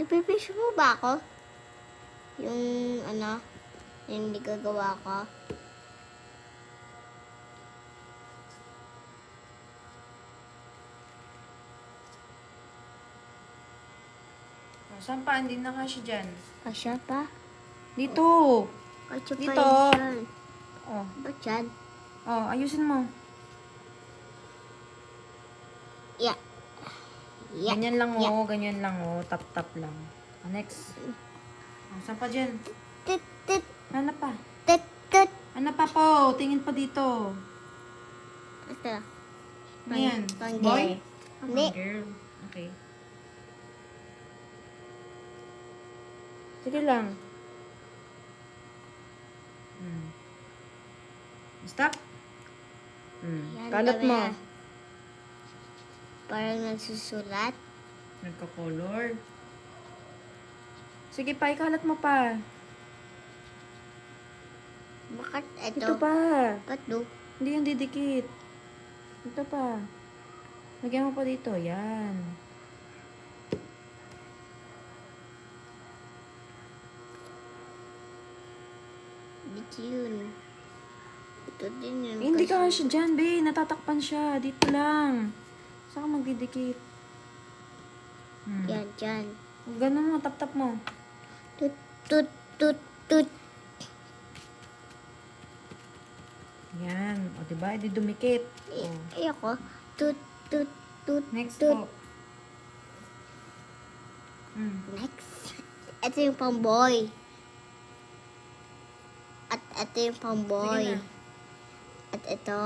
Ipipish mo ba ako? Yung ano, yung hindi gagawa ko. Oh, saan pa? Hindi na kasi dyan. Kasya pa? Dito. Kasya pa Dito. yan. Oh. Ba't yan? Oh, ayusin mo. Yeah. Yeah. Ganyan lang Yeah. oh, ganyan lang oh. Tap-tap lang. Oh, next. Oh, saan pa dyan? Tit, tit, Hanap pa. tit, tit. Hanap pa po. Tingin pa dito. Ito. Ano yan? Pang Boy? Hindi. Girl. Okay. Sige lang. Stop. Yan, Kalat dami mo. na. Parang nagsusulat. Nagka-color. Sige pa, ikalat mo pa. Bakit ito? Ito pa. Ba't do? Hindi yung didikit. Ito pa. Lagyan mo pa dito. Yan. Dito yun. Ito din yun. Hindi ka siya dyan, be. Natatakpan siya. Dito lang. Saan ka magdidikit? Yan, dyan. Ganun mo, tap-tap mo. Tut, tut, tut, tut. Yan. O, diba? Hindi dumikit. O. Ayoko. Tut, tut, tut, Next tut. po. Next. Ito yung pang-boy. At ito yung pang-boy. Sige na. At ito.